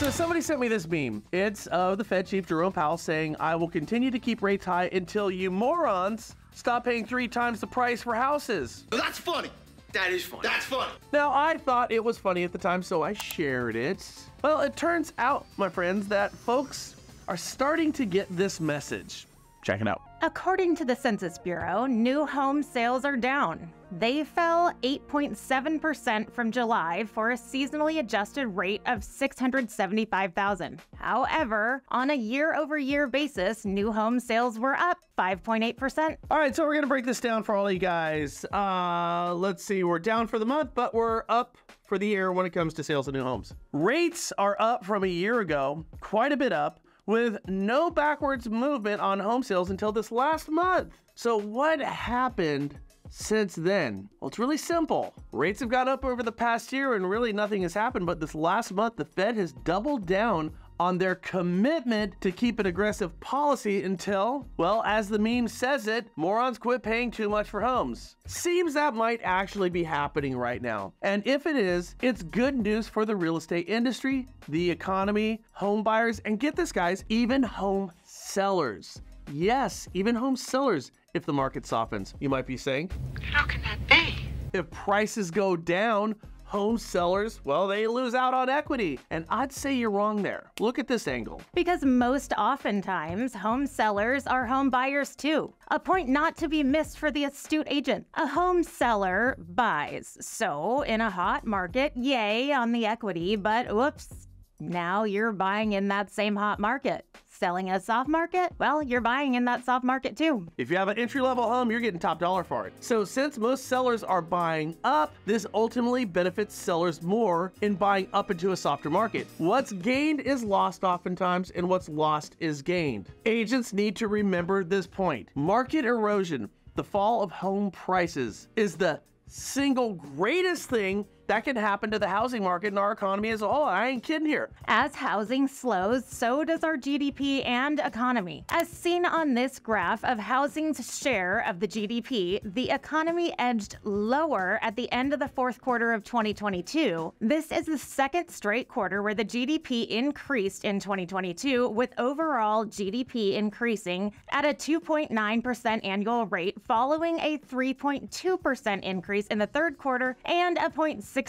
So somebody sent me this meme. It's of the Fed Chief Jerome Powell saying, "I will continue to keep rates high until you morons stop paying 3 times the price for houses." That's funny. That is funny. That's funny. Now, I thought it was funny at the time, so I shared it. Well, it turns out, my friends, that folks are starting to get this message. Check it out. According to the Census Bureau, new home sales are down. They fell 8.7% from July for a seasonally adjusted rate of 675,000. However, on a year-over-year basis, new home sales were up 5.8%. All right, so we're going to break this down for all you guys. Let's see, we're down for the month, but we're up for the year when it comes to sales of new homes. Rates are up from a year ago, quite a bit up, with no backwards movement on home sales until this last month. So what happened since then? Well, it's really simple. Rates have gone up over the past year and really nothing has happened, but this last month, the Fed has doubled down on their commitment to keep an aggressive policy until, well, as the meme says it, morons quit paying too much for homes. Seems that might actually be happening right now. And if it is, it's good news for the real estate industry, the economy, home buyers, and get this, guys, even home sellers. Yes, even home sellers if the market softens. You might be saying, how can that be? If prices go down, home sellers, well, they lose out on equity. And I'd say you're wrong there. Look at this angle. Because most oftentimes, home sellers are home buyers too. A point not to be missed for the astute agent. A home seller buys. So, in a hot market, yay on the equity, but whoops, now you're buying in that same hot market. Selling a soft market? Well, you're buying in that soft market too. If you have an entry-level home, you're getting top dollar for it. So since most sellers are buying up, this ultimately benefits sellers more in buying up into a softer market. What's gained is lost oftentimes, and what's lost is gained. Agents need to remember this point. Market erosion, the fall of home prices, is the single greatest thing that can happen to the housing market and our economy as a whole. I ain't kidding here. As housing slows, so does our GDP and economy. As seen on this graph of housing's share of the GDP, the economy edged lower at the end of the fourth quarter of 2022. This is the second straight quarter where the GDP increased in 2022, with overall GDP increasing at a 2.9% annual rate, following a 3.2% increase in the third quarter and a 0.6%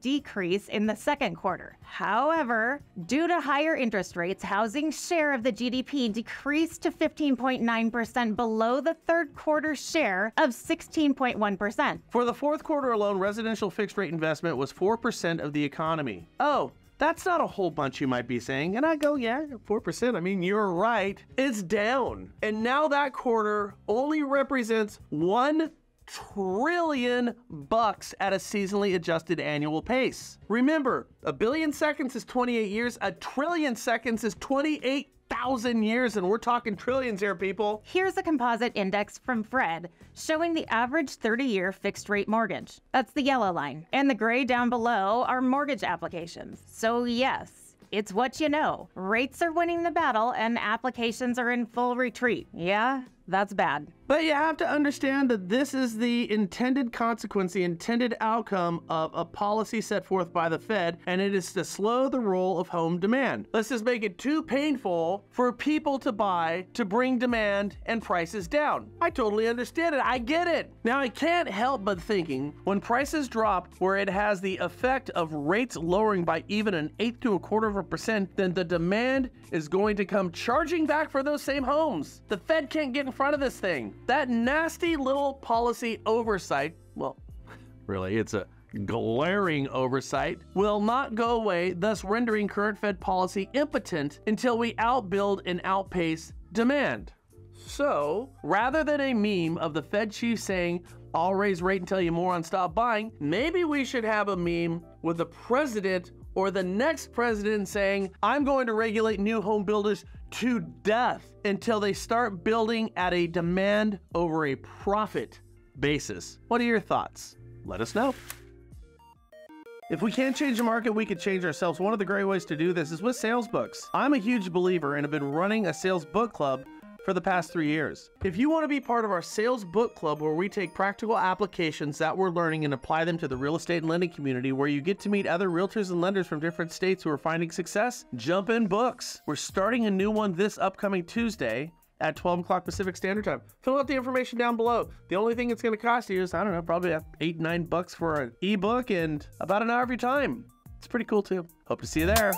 decrease in the second quarter. However, due to higher interest rates, housing's share of the GDP decreased to 15.9%, below the third quarter share of 16.1%. For the fourth quarter alone, residential fixed rate investment was 4% of the economy. Oh, that's not a whole bunch, you might be saying. And I go, yeah, 4%. I mean, you're right. It's down. And now that quarter only represents $1 trillion at a seasonally adjusted annual pace. Remember, a billion seconds is 28 years, a trillion seconds is 28,000 years, and we're talking trillions here, people. Here's a composite index from Fred showing the average 30-year fixed rate mortgage. That's the yellow line. And the gray down below are mortgage applications. So yes, it's what you know. Rates are winning the battle and applications are in full retreat. Yeah, that's bad. But you have to understand that this is the intended consequence, the intended outcome of a policy set forth by the Fed, and it is to slow the roll of home demand. Let's just make it too painful for people to buy to bring demand and prices down. I totally understand it. I get it. Now, I can't help but thinking when prices drop where it has the effect of rates lowering by even 1/8 to 1/4%, then the demand is going to come charging back for those same homes. The Fed can't get in front of this thing. That nasty little policy oversight, well, really, it's a glaring oversight, will not go away, thus rendering current Fed policy impotent until we outbuild and outpace demand. So, rather than a meme of the Fed chief saying, "I'll raise rate until you morons stop buying," maybe we should have a meme with the president or the next president saying, "I'm going to regulate new home builders to death until they start building at a demand over a profit basis." What are your thoughts? Let us know. If we can't change the market, we could change ourselves. One of the great ways to do this is with sales books. I'm a huge believer and have been running a sales book club for for the past 3 years. If you want to be part of our sales book club where we take practical applications that we're learning and apply them to the real estate and lending community, where you get to meet other realtors and lenders from different states who are finding success, Jump In Books. We're starting a new one this upcoming Tuesday at 12 o'clock Pacific Standard Time. Fill out the information down below. The only thing it's going to cost you is, I don't know, probably $8-9 for an ebook and about an hour of your time. It's pretty cool too. Hope to see you there.